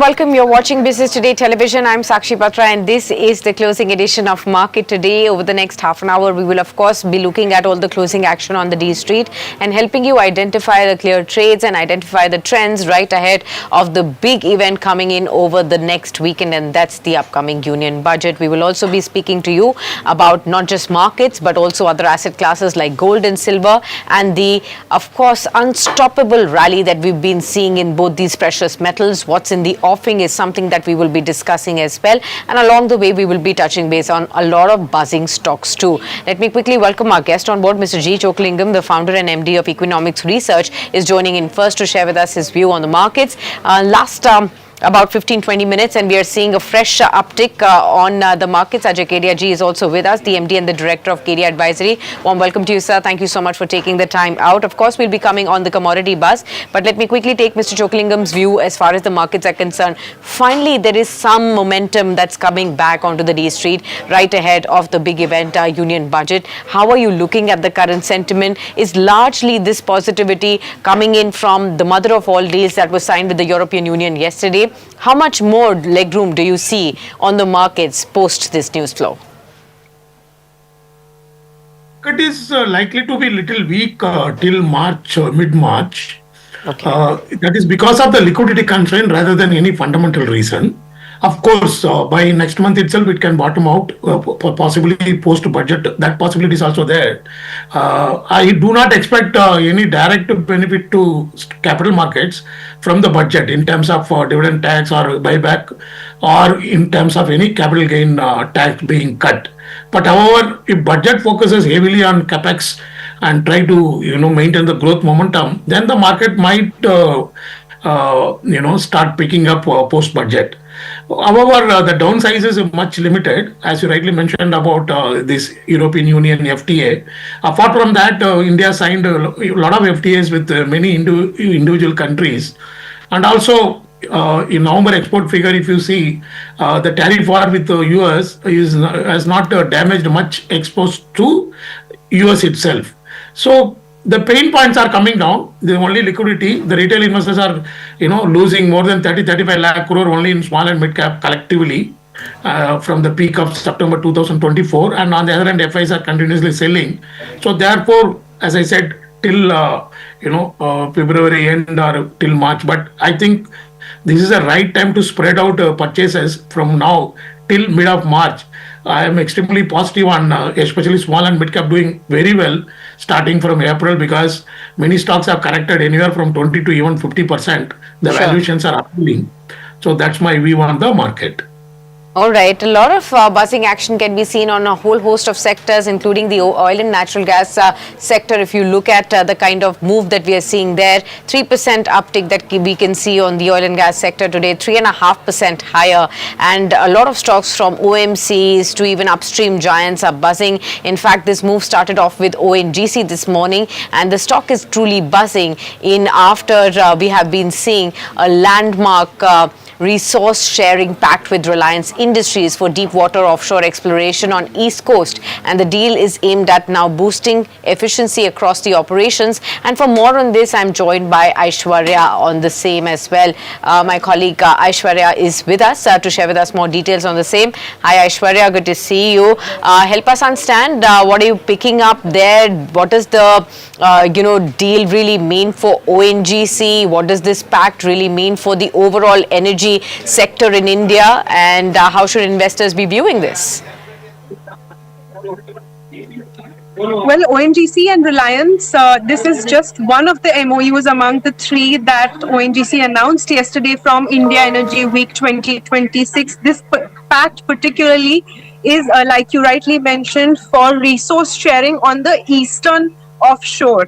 welcome. You're watching Business Today Television. I'm Sakshi Patra and this is the closing edition of Market Today. Over the next half an hour, we will of course be looking at all the closing action on the D Street and helping you identify the clear trades and identify the trends right ahead of the big event coming in over the next weekend, and that's the upcoming union budget. We will also be speaking to you about not just markets but also other asset classes like gold and silver and the, of course, unstoppable rally that we've been seeing in both these precious metals. What's in the offing is something that we will be discussing as well, and along the way we will be touching base on a lot of buzzing stocks too. Let me quickly welcome our guest on board. Mr. G. Chokalingam, the founder and MD of Economics Research, is joining in first to share with us his view on the markets. Last about 15-20 minutes and we are seeing a fresh uptick on the markets. Ajay Kedia ji is also with us, the MD and the Director of Kedia Advisory. Warm welcome to you, sir. Thank you so much for taking the time out. Of course, we'll be coming on the commodity buzz, but let me quickly take Mr. Chokalingam's view as far as the markets are concerned. Finally, there is some momentum that's coming back onto the D Street right ahead of the big event, union budget. How are you looking at the current sentiment? Is largely this positivity coming in from the mother of all deals that was signed with the European Union yesterday? How much more legroom do you see on the markets post this news flow? It is likely to be little weak till March, mid-March. Okay. That is because of the liquidity constraint rather than any fundamental reason. Of course, by next month itself, it can bottom out, possibly post-budget. That possibility is also there. I do not expect any direct benefit to capital markets from the budget in terms of dividend tax or buyback or in terms of any capital gain tax being cut. But however, if budget focuses heavily on capex and try to maintain the growth momentum, then the market might start picking up post-budget. However, the downside is much limited, as you rightly mentioned about this European Union FTA. Apart from that, India signed a lot of FTAs with many individual countries. And also, in November export figure, if you see, the tariff war with the US has not damaged much exposed to US itself. So the pain points are coming down. The only liquidity, the retail investors are, losing more than 30-35 lakh crore only in small and mid cap collectively from the peak of September 2024. And on the other hand, FIs are continuously selling. So therefore, as I said, till February end or till March. But I think this is the right time to spread out purchases from now till mid of March. I am extremely positive on especially small and mid cap doing very well starting from April, because many stocks have corrected anywhere from 20 to even 50%. The valuations are appealing. So that's my view on the market. All right. A lot of buzzing action can be seen on a whole host of sectors, including the oil and natural gas sector. If you look at the kind of move that we are seeing there, 3% uptick that we can see on the oil and gas sector today, 3.5% higher. And a lot of stocks from OMCs to even upstream giants are buzzing. In fact, this move started off with ONGC this morning, and the stock is truly buzzing in after we have been seeing a landmark resource sharing pact with Reliance Industries for deep water offshore exploration on East Coast, and the deal is aimed at now boosting efficiency across the operations. And for more on this, I'm joined by Aishwarya on the same as well. My colleague Aishwarya is with us to share with us more details on the same. Hi Aishwarya, good to see you. Help us understand what are you picking up there? What does the deal really mean for ONGC? What does this pact really mean for the overall energy sector in India, and how should investors be viewing this? Well, ONGC and Reliance, this is just one of the MOUs among the three that ONGC announced yesterday from India Energy Week 2026. This pact particularly is, like you rightly mentioned, for resource sharing on the eastern offshore.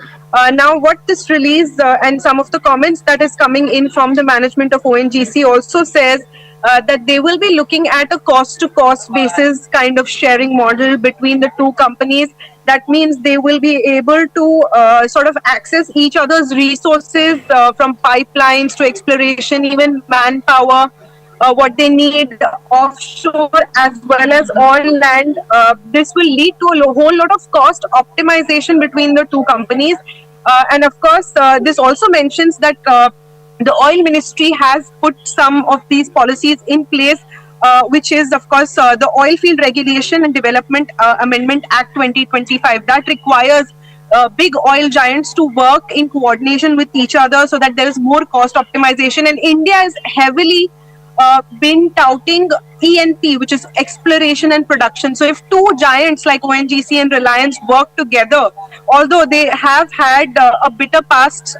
Now, what this release and some of the comments that is coming in from the management of ONGC also says that they will be looking at a cost-to-cost basis kind of sharing model between the two companies. That means they will be able to sort of access each other's resources from pipelines to exploration, even manpower, what they need offshore as well as on land. This will lead to a whole lot of cost optimization between the two companies. And of course, this also mentions that the oil ministry has put some of these policies in place, which is, of course, the Oil Field Regulation and Development Amendment Act 2025, that requires big oil giants to work in coordination with each other so that there is more cost optimization. And India is heavily been touting ENP, which is exploration and production. So if two giants like ONGC and Reliance work together, although they have had a bitter past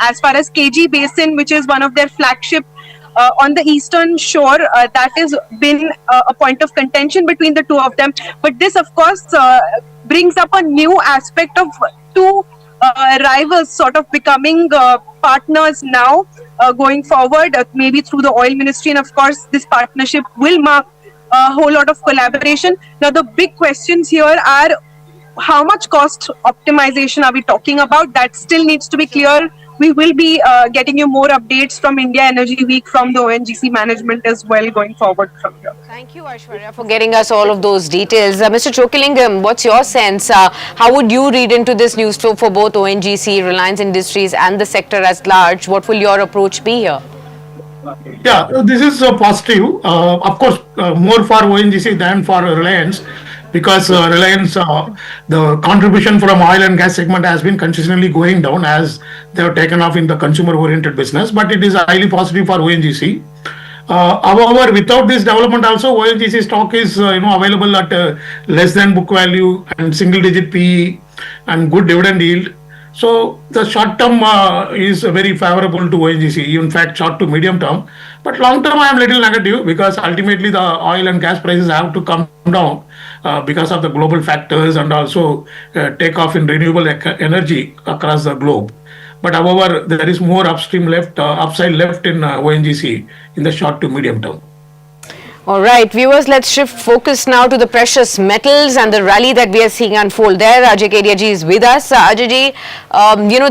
as far as KG Basin, which is one of their flagship on the eastern shore, that has been a point of contention between the two of them. But this, of course, brings up a new aspect of two rivals sort of becoming partners now going forward, maybe through the oil ministry. And of course, this partnership will mark a whole lot of collaboration. Now, the big questions here are, how much cost optimization are we talking about? That still needs to be clear. We will be getting you more updates from India Energy Week from the ONGC management as well going forward from here. Thank you, Aishwarya, for getting us all of those details. Mr. Chokilingam, what's your sense? How would you read into this news flow for both ONGC, Reliance Industries and the sector as large? What will your approach be here? Yeah, this is positive. Of course, more for ONGC than for Reliance, because Reliance, the contribution from oil and gas segment has been consistently going down as they have taken off in the consumer-oriented business. But it is highly positive for ONGC. However, without this development, also ONGC stock is available at less than book value and single-digit PE and good dividend yield. So the short term is very favorable to ONGC, in fact, short to medium term. But long term, I am little negative, because ultimately the oil and gas prices have to come down because of the global factors and also takeoff in renewable energy across the globe. But however, there is more upstream upside left in ONGC in the short to medium term. All right, viewers, let's shift focus now to the precious metals and the rally that we are seeing unfold there. Ajay Kedia ji is with us. Ajay ji,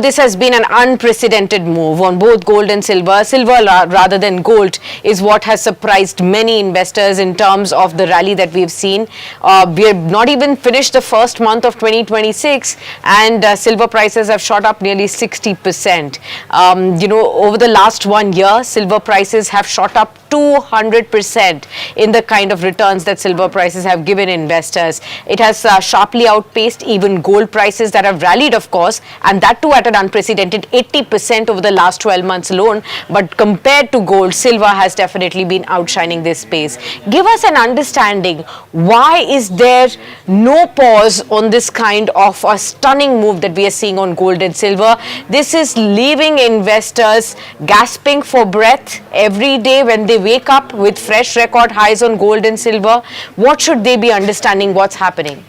this has been an unprecedented move on both gold and silver. Silver rather than gold is what has surprised many investors in terms of the rally that we've seen. We have not even finished the first month of 2026 and silver prices have shot up nearly 60%. Over the last 1 year, silver prices have shot up 200% in the kind of returns that silver prices have given investors. It has sharply outpaced even gold prices that have rallied, of course, and that too at an unprecedented 80% over the last 12 months alone. But compared to gold, silver has definitely been outshining this space. Give us an understanding, why is there no pause on this kind of a stunning move that we are seeing on gold and silver? This is leaving investors gasping for breath every day when they wake up with fresh record highs on gold and silver. What should they be understanding what's happening?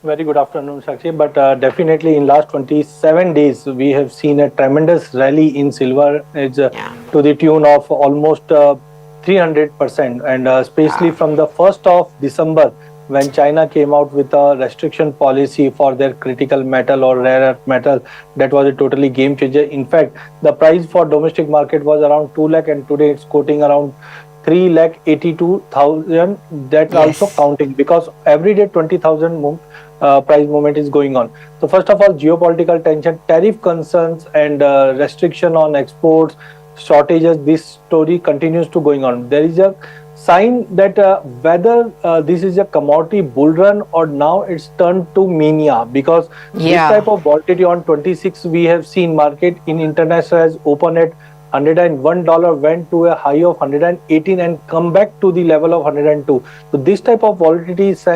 Very good afternoon, Sakshi. But definitely in last 27 days, we have seen a tremendous rally in silver. It's to the tune of almost 300%. And especially from the 1st of December, when China came out with a restriction policy for their critical metal or rare earth metal, that was a totally game changer. In fact, the price for domestic market was around 2 lakh and today it's quoting around 3,82,000. That's also counting, because every day 20,000 price movement is going on. So first of all, geopolitical tension, tariff concerns and restriction on exports, shortages, this story continues to going on. There is a sign that whether this is a commodity bull run or now it's turned to mania, because this type of volatility on 26 we have seen market in international has opened at $101, went to a high of 118 and come back to the level of 102. So this type of volatility is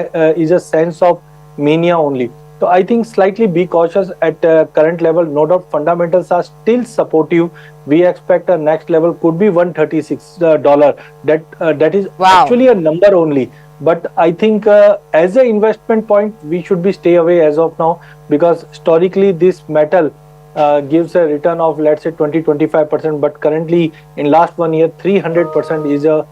a sense of mania only. So I think slightly be cautious at current level. No doubt fundamentals are still supportive. We expect a next level could be $136. That is actually a number only. But I think as an investment point, we should be stay away as of now, because historically this metal gives a return of, let's say, 20-25%. But currently in last 1 year, 300% is a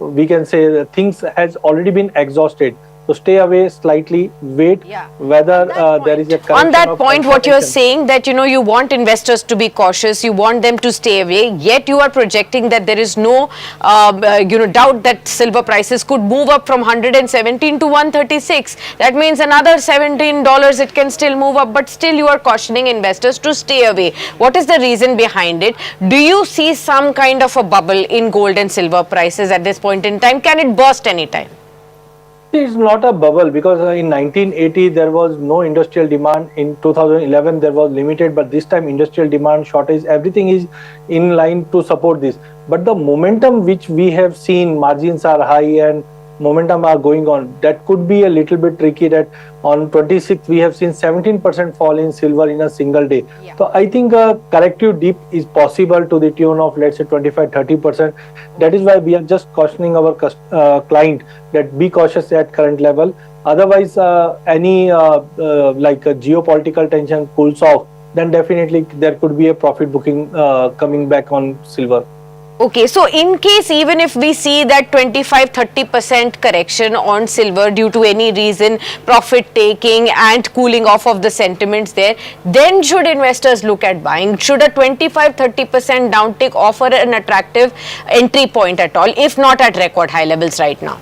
we can say things has already been exhausted. So stay away slightly, wait whether there is a correction. On that of point, what you're consolidation. saying that you want investors to be cautious, you want them to stay away, yet you are projecting that there is no doubt that silver prices could move up from 117 to 136. That means another $17 it can still move up, but still you are cautioning investors to stay away. What is the reason behind it? Do you see some kind of a bubble in gold and silver prices at this point in time? Can it burst anytime? It's not a bubble because in 1980 there was no industrial demand. In 2011 there was limited, but this time industrial demand shortage, everything is in line to support this. But the momentum which we have seen, margins are high and momentum are going on. That could be a little bit tricky. That on 26th we have seen 17% fall in silver in a single day. So I think a corrective dip is possible to the tune of, let's say, 25-30%. That is why we are just cautioning our client that be cautious at current level. Otherwise, any like a geopolitical tension cools off, then definitely there could be a profit booking coming back on silver. Okay, so in case even if we see that 25-30% correction on silver due to any reason, profit taking and cooling off of the sentiments there, then should investors look at buying? Should a 25-30% downtick offer an attractive entry point at all, if not at record high levels right now?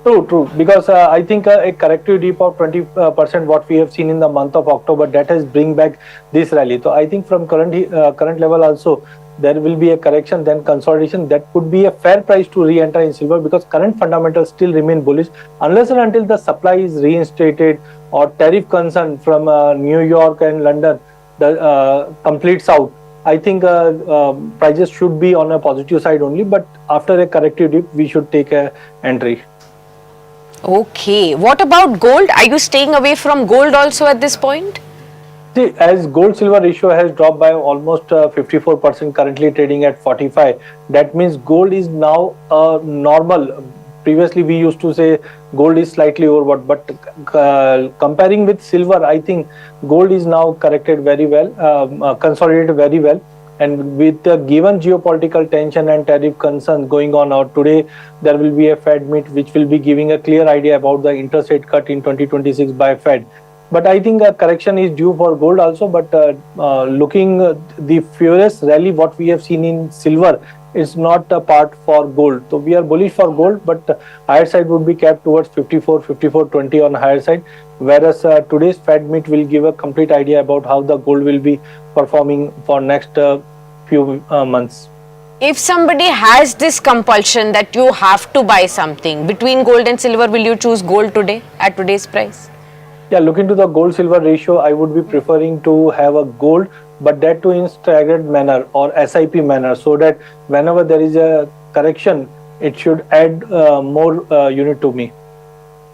True. Because I think a corrective dip of 20%, what we have seen in the month of October, that has bring back this rally. So I think from current level also, there will be a correction, then consolidation. That could be a fair price to re-enter in silver because current fundamentals still remain bullish unless and until the supply is reinstated or tariff concern from New York and London completes out. I think prices should be on a positive side only, but after a corrective dip, we should take a entry. Okay, what about gold? Are you staying away from gold also at this point? See, as gold silver ratio has dropped by almost 54%, currently trading at 45, that means gold is now normal. Previously we used to say gold is slightly overbought, but comparing with silver, I think gold is now corrected very well, consolidated very well. And with the given geopolitical tension and tariff concerns going on out today, there will be a Fed meet which will be giving a clear idea about the interest rate cut in 2026 by Fed. But I think a correction is due for gold also. But looking the furious rally what we have seen in silver is not a part for gold. So we are bullish for gold, but higher side would be kept towards 54-20 on higher side. Whereas today's Fed meet will give a complete idea about how the gold will be performing for next few months. If somebody has this compulsion that you have to buy something between gold and silver, will you choose gold today at today's price? Yeah, look into the gold silver ratio. I would be preferring to have a gold, but that too in staggered manner or SIP manner, so that whenever there is a correction, it should add more unit to me.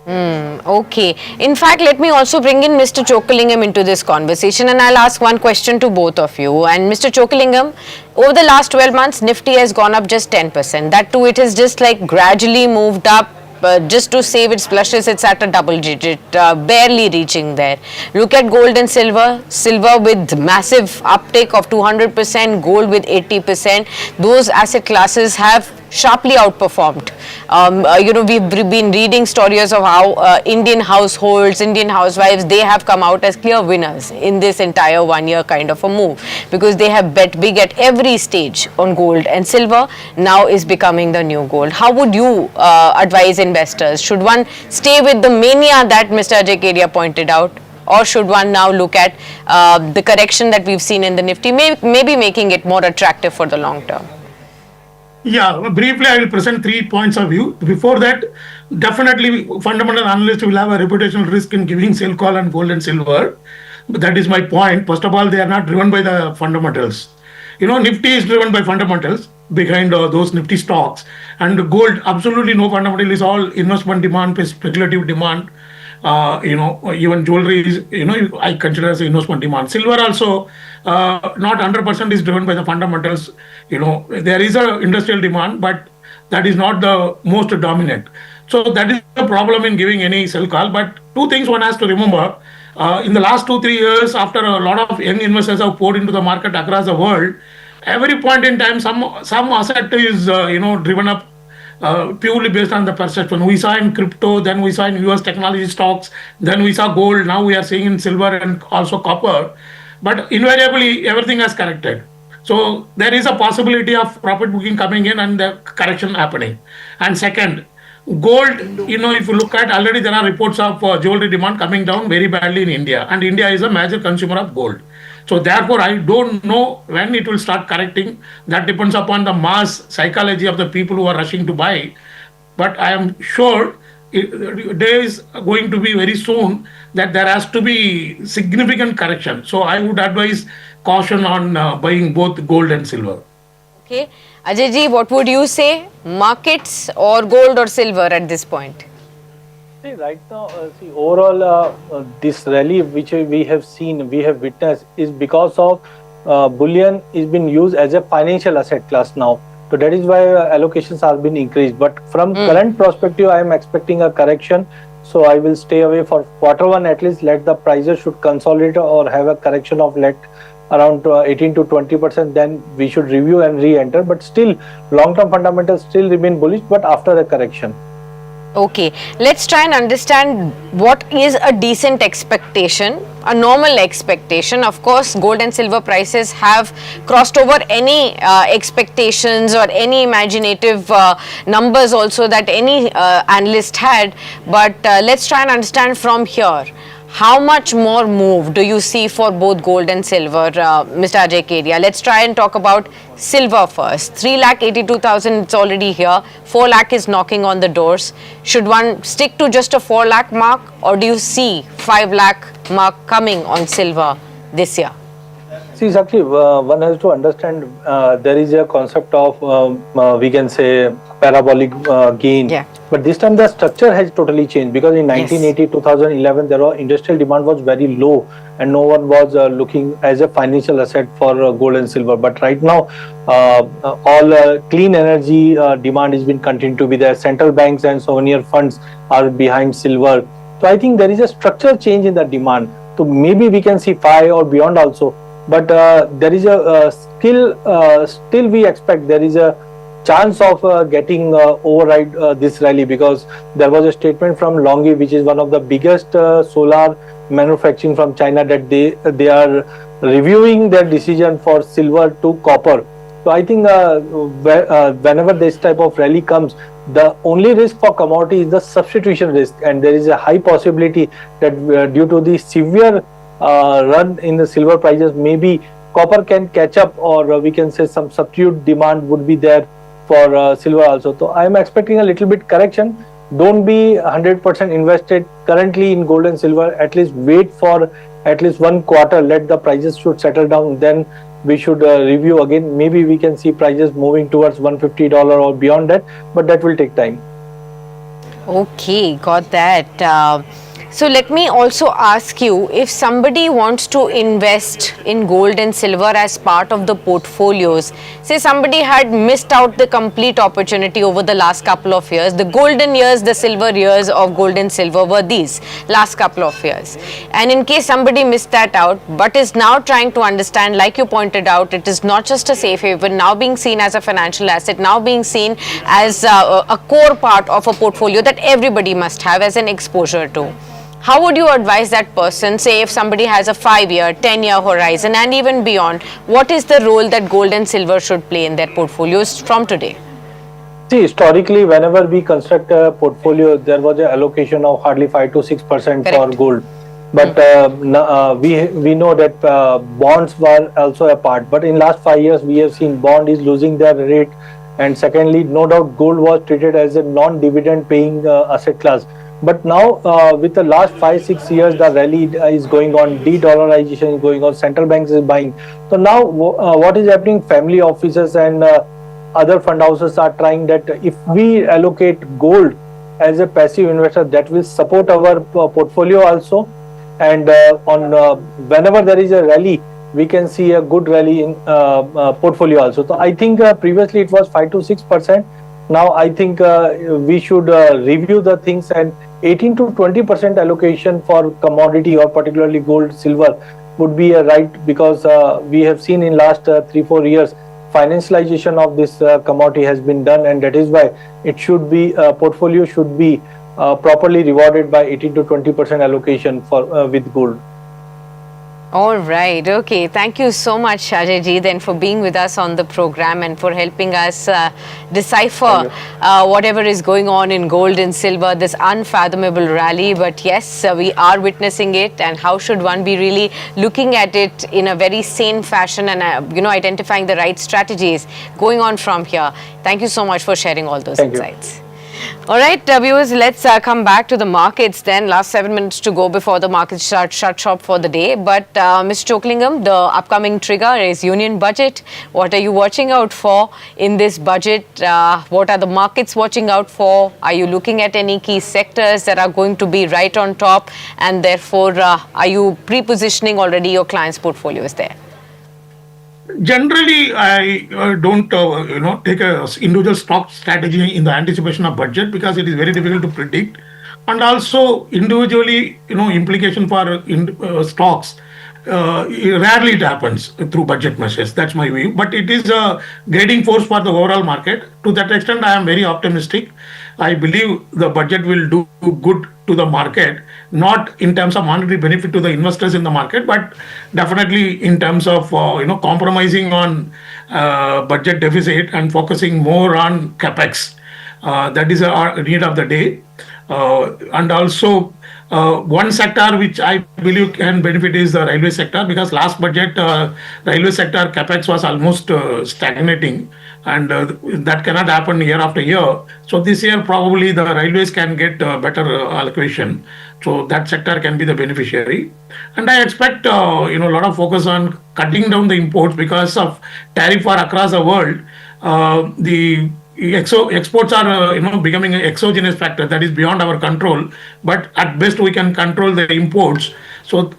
Okay. In fact, let me also bring in Mr. Chokalingam into this conversation, and I'll ask one question to both of you. And Mr. Chokalingam, over the last 12 months, Nifty has gone up just 10%. That too, it has just like gradually moved up. Just to save its plushes, it's at a double digit, barely reaching there. Look at gold and silver. Silver with massive uptake of 200%, gold with 80%. Those asset classes have sharply outperformed. We've been reading stories of how Indian households, Indian housewives, they have come out as clear winners in this entire 1 year kind of a move, because they have bet big at every stage on gold, and silver now is becoming the new gold. How would you advise investors? Should one stay with the mania that Mr. Ajay Kedia pointed out, or should one now look at the correction that we've seen in the Nifty, maybe making it more attractive for the long term? Yeah, briefly, I will present 3 points of view. Before that, definitely fundamental analysts will have a reputational risk in giving sell call on gold and silver. But that is my point. First of all, they are not driven by the fundamentals. Nifty is driven by fundamentals behind those Nifty stocks. And gold, absolutely no fundamental, is all investment demand, speculative demand. Even jewelry is, I consider as investment demand. Silver also, not 100% is driven by the fundamentals. There is a industrial demand, but that is not the most dominant. So that is the problem in giving any sell call. But two things one has to remember. In the last 2-3 years, after a lot of young investors have poured into the market across the world, every point in time, some asset is driven up purely based on the perception. We saw in crypto, then we saw in US technology stocks, then we saw gold, now we are seeing in silver and also copper. But invariably, everything has corrected. So there is a possibility of profit booking coming in and the correction happening. And second, gold, if you look at, already there are reports of jewelry demand coming down very badly in India, and India is a major consumer of gold. So therefore, I don't know when it will start correcting. That depends upon the mass psychology of the people who are rushing to buy. But I am sure day is going to be very soon that there has to be significant correction. So I would advise caution on buying both gold and silver. Okay. Ajay ji, what would you say? Markets or gold or silver at this point? See, right now, overall, this rally which we have witnessed is because of bullion is being used as a financial asset class now. So that is why allocations have been increased. But from current perspective, I am expecting a correction. So I will stay away for Q1 at least. Let the prices should consolidate or have a correction of around 18 to 20%. Then we should review and re-enter. But still, long-term fundamentals still remain bullish, but after a correction. Okay, let's try and understand what is a decent expectation, a normal expectation. Of course, gold and silver prices have crossed over any expectations or any imaginative numbers also that any analyst had. But let's try and understand from here. How much more move do you see for both gold and silver, Mr. Ajay Kedia? Let's try and talk about silver first. 3,82,000, it's already here. 4 lakh is knocking on the doors. Should one stick to just a 4 lakh mark, or do you see 5 lakh mark coming on silver this year? See, exactly, one has to understand there is a concept of, we can say, parabolic gain. Yeah. But this time the structure has totally changed, because in 1980, 2011, there was industrial demand was very low and no one was looking as a financial asset for gold and silver. But right now, all clean energy demand has been continued to be there. Central banks and sovereign funds are behind silver. So I think there is a structural change in the demand. So maybe we can see 5 or beyond also. But there is a still we expect there is a chance of getting override this rally, because there was a statement from Longi, which is one of the biggest solar manufacturing from China, that they are reviewing their decision for silver to copper. So I think whenever this type of rally comes, the only risk for commodity is the substitution risk, and there is a high possibility that due to the severe run in the silver prices, maybe copper can catch up, or we can say some substitute demand would be there for silver also. So I am expecting a little bit correction. Don't be 100% invested currently in gold and silver. At least wait for at least 1 quarter. Let the prices should settle down. Then we should review again. Maybe we can see prices moving towards $150 or beyond that, but that will take time. Okay, got that. So let me also ask you, if somebody wants to invest in gold and silver as part of the portfolios, say somebody had missed out the complete opportunity over the last couple of years, the golden years, the silver years of gold and silver were these last couple of years. And in case somebody missed that out, but is now trying to understand, like you pointed out, it is not just a safe haven, now being seen as a financial asset, now being seen as a core part of a portfolio that everybody must have as an exposure to. How would you advise that person, say if somebody has a 5-year, 10-year horizon and even beyond, what is the role that gold and silver should play in their portfolios from today? See, historically, whenever we construct a portfolio, there was an allocation of hardly 5 to 6% for gold. But we know that bonds were also a part. But in last 5 years, we have seen bond is losing their rate. And secondly, no doubt gold was treated as a non-dividend paying asset class. But now, with the last 5-6 years, the rally is going on, de-dollarization is going on, central banks is buying. So now, what is happening? Family offices and other fund houses are trying that if we allocate gold as a passive investor, that will support our portfolio also. And whenever there is a rally, we can see a good rally in portfolio also. So I think previously it was 5 to 6%. Now I think we should review the things, and 18 to 20% allocation for commodity or particularly gold, silver would be right, because we have seen in last 3-4 years financialization of this commodity has been done, and that is why it should be portfolio should be properly rewarded by 18 to 20% allocation for with gold. All right. Okay. Thank you so much, Ajay ji, then for being with us on the program and for helping us decipher whatever is going on in gold and silver, this unfathomable rally. But yes, we are witnessing it. And how should one be really looking at it in a very sane fashion and, identifying the right strategies going on from here? Thank you so much for sharing all those insights. All right, viewers, let's come back to the markets then. Last 7 minutes to go before the markets shut shop for the day. But Mr. Choklingam, the upcoming trigger is Union Budget. What are you watching out for in this budget? What are the markets watching out for? Are you looking at any key sectors that are going to be right on top? And therefore, are you pre-positioning already your clients' portfolios there? Generally, I don't, take a individual stock strategy in the anticipation of budget because it is very difficult to predict, and also individually, implication for stocks. Rarely it happens through budget measures. That's my view. But it is a guiding force for the overall market. To that extent, I am very optimistic. I believe the budget will do good to the market, not in terms of monetary benefit to the investors in the market, but definitely in terms of compromising on budget deficit and focusing more on capex. That is a need of the day, and also. One sector which I believe can benefit is the railway sector, because last budget railway sector capex was almost stagnating, and that cannot happen year after year. So this year probably the railways can get better allocation. So that sector can be the beneficiary, and I expect a lot of focus on cutting down the imports because of tariff war across the world. The exports are becoming an exogenous factor that is beyond our control, but at best we can control the imports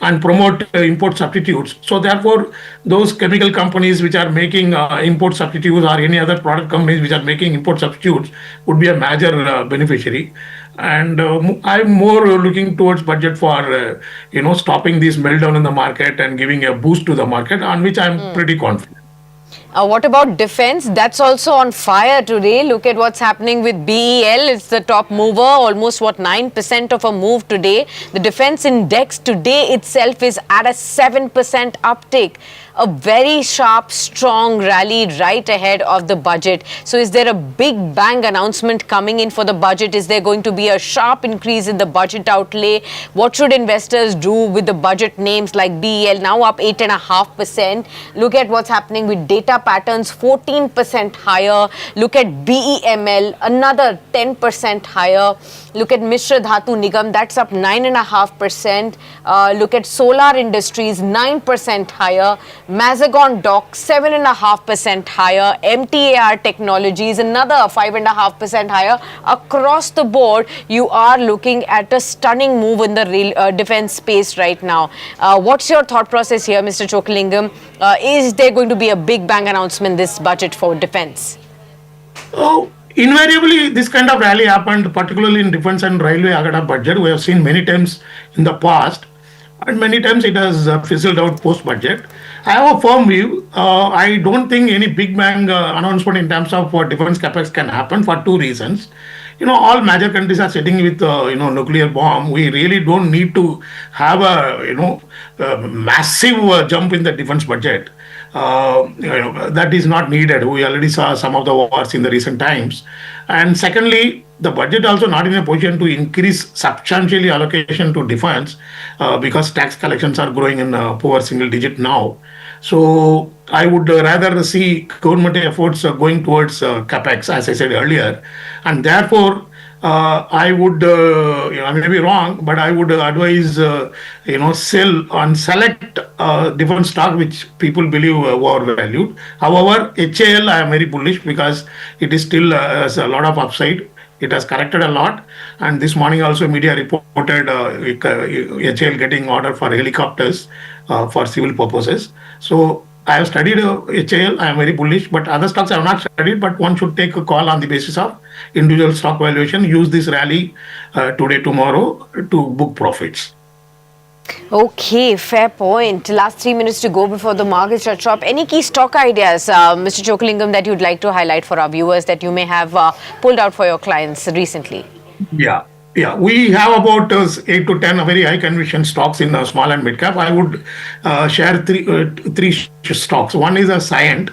and promote import substitutes. So therefore those chemical companies which are making import substitutes, or any other product companies which are making import substitutes, would be a major beneficiary. And I'm more looking towards budget for stopping this meltdown in the market and giving a boost to the market, on which I'm pretty confident. What about defense? That's also on fire today. Look at what's happening with BEL. It's the top mover, almost 9% of a move today. The defense index today itself is at a 7% uptick. A very sharp, strong rally right ahead of the budget. So is there a big bang announcement coming in for the budget? Is there going to be a sharp increase in the budget outlay? What should investors do with the budget names like BEL, now up 8.5%? Look at what's happening with data patterns, 14% higher. Look at BEML, another 10% higher. Look at Mishra Dhatu Nigam, that's up 9.5%. Look at Solar Industries, 9% higher. Mazagon Dock, 7.5% higher. MTAR Technologies, another 5.5% higher. Across the board, you are looking at a stunning move in the defense space right now. What's your thought process here, Mr. Choklingam? Is there going to be a big bang announcement this budget for defense? Oh, invariably, this kind of rally happened, particularly in defense and railway agada budget. We have seen many times in the past, and many times it has fizzled out post-budget. I have a firm view. I don't think any big bang announcement in terms of defense capex can happen for two reasons. All major countries are sitting with nuclear bomb. We really don't need to have a massive jump in the defense budget. That is not needed. We already saw some of the wars in the recent times. And secondly, the budget also not in a position to increase substantially allocation to defense because tax collections are growing in poor single digit now. So I would rather see government efforts going towards capex, as I said earlier, and therefore I would, I may be wrong, but I would advise, sell on select different stock which people believe overvalued. However, HAL I am very bullish because it is still has a lot of upside. It has corrected a lot, and this morning also media reported HAL getting order for helicopters for civil purposes. So I have studied HAL, I am very bullish, but other stocks I have not studied, but one should take a call on the basis of individual stock valuation, use this rally today, tomorrow to book profits. Okay, fair point. Last 3 minutes to go before the markets shut up. Any key stock ideas, Mr. Chokalingam, that you'd like to highlight for our viewers that you may have pulled out for your clients recently? Yeah. Yeah, we have about 8 to 10 very high conviction stocks in small and mid cap. I would share three stocks. One is a Cyient.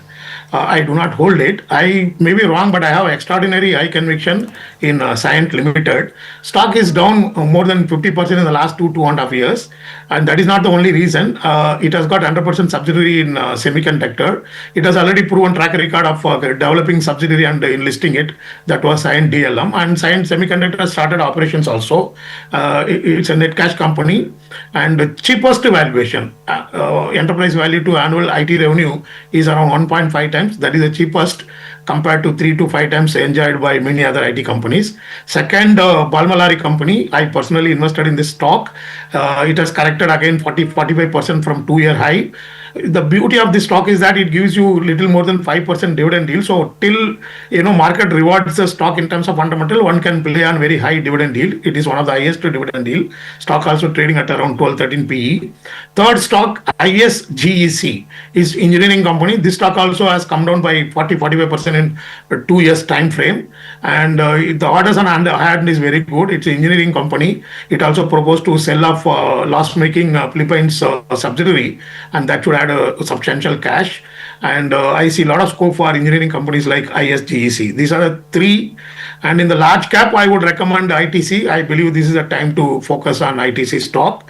I do not hold it. I may be wrong, but I have extraordinary high conviction in Cyient Limited. Stock is down more than 50% in the last 2.5 years. And that is not the only reason. It has got 100% subsidiary in semiconductor. It has already proven track record of developing subsidiary and enlisting it. That was Cyient DLM. And Cyient Semiconductor has started operations also. It's a net cash company. And the cheapest valuation, enterprise value to annual IT revenue is around 1.5 times. That is the cheapest compared to 3 to 5 times enjoyed by many other IT companies. Second, Balmalari company, I personally invested in this stock. It has corrected again 45% from 2-year high. The beauty of this stock is that it gives you little more than 5% dividend yield. So till market rewards the stock in terms of fundamental, one can play on very high dividend yield. It is one of the highest dividend yield. Stock also trading at around 12-13 PE. Third stock, ISGEC, is engineering company. This stock also has come down by 40-45% in 2 years time frame. And the orders on hand is very good. It's an engineering company. It also proposed to sell off loss-making Philippines subsidiary, and that should add a substantial cash. And I see a lot of scope for engineering companies like ISGEC. These are the three. And in the large cap, I would recommend ITC. I believe this is a time to focus on ITC stock.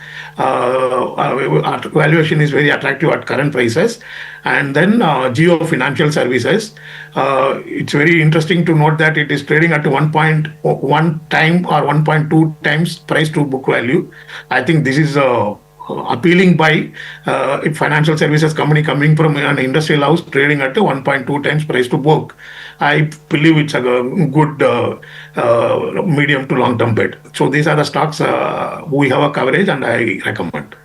Valuation is very attractive at current prices. And then Geo Financial Services. It's very interesting to note that it is trading at 1.1 time or 1.2 times price to book value. I think this is appealing by a financial services company coming from an industrial house trading at 1.2 times price to book. I believe it's a good medium to long term bet. So these are the stocks we have a coverage and I recommend.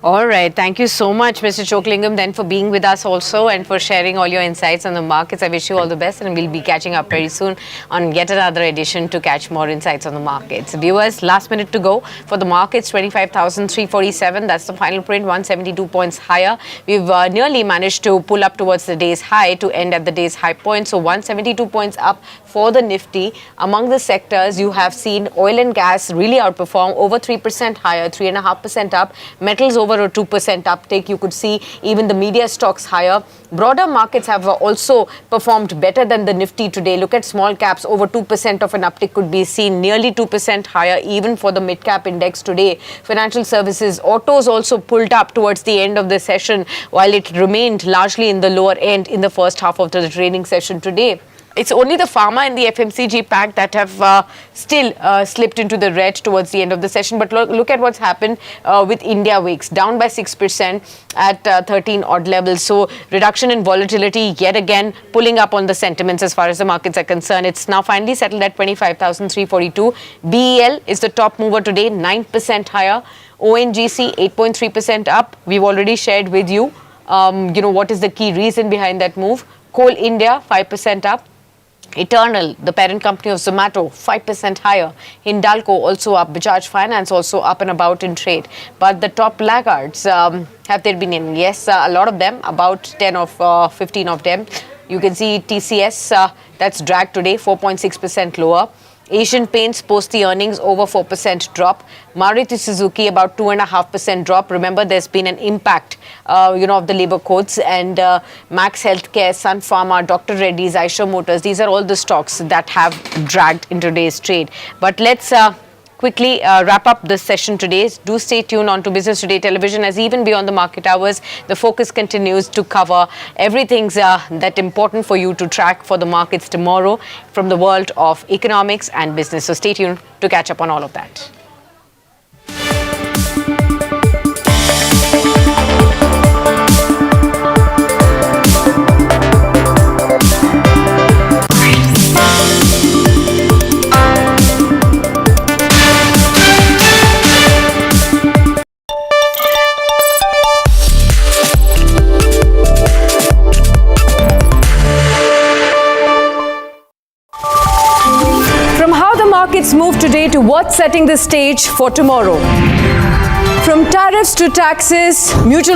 All right. Thank you so much, Mr. Chokalingam, then for being with us also and for sharing all your insights on the markets. I wish you all the best, and we'll be catching up very soon on yet another edition to catch more insights on the markets. Viewers, last minute to go for the markets, 25,347. That's the final print, 172 points higher. We've nearly managed to pull up towards the day's high to end at the day's high point. So 172 points up for the Nifty. Among the sectors, you have seen oil and gas really outperform, over 3% higher, 3.5% up. Metals over a 2% uptake. You could see even the media stocks higher. Broader markets have also performed better than the Nifty today. Look at small caps, over 2% of an uptick could be seen, nearly 2% higher even for the mid cap index today. Financial services, autos also pulled up towards the end of the session, while it remained largely in the lower end in the first half of the trading session today. It's only the pharma and the FMCG pack that have still slipped into the red towards the end of the session. But look at what's happened with India Wix, down by 6% at 13 odd levels. So reduction in volatility yet again pulling up on the sentiments as far as the markets are concerned. It's now finally settled at 25,342. BEL is the top mover today, 9% higher. ONGC 8.3% up. We've already shared with you, what is the key reason behind that move. Coal India 5% up. Eternal, the parent company of Zomato, 5% higher. Hindalco also up. Bajaj Finance also up and about in trade. But the top laggards, have there been any? Yes, a lot of them, about 10 or 15 of them. You can see TCS, that's dragged today, 4.6% lower. Asian Paints post the earnings, over 4% drop. Maruti Suzuki about 2.5% drop. Remember, there's been an impact, of the labor codes. And Max Healthcare, Sun Pharma, Dr Reddy's, Eicher Motors. These are all the stocks that have dragged in today's trade. But let's quickly wrap up this session today. Do stay tuned on to Business Today Television, as even beyond the market hours, the focus continues to cover everything that important for you to track for the markets tomorrow from the world of economics and business. So stay tuned to catch up on all of that. Markets move today to what's setting the stage for tomorrow. From tariffs to taxes, mutual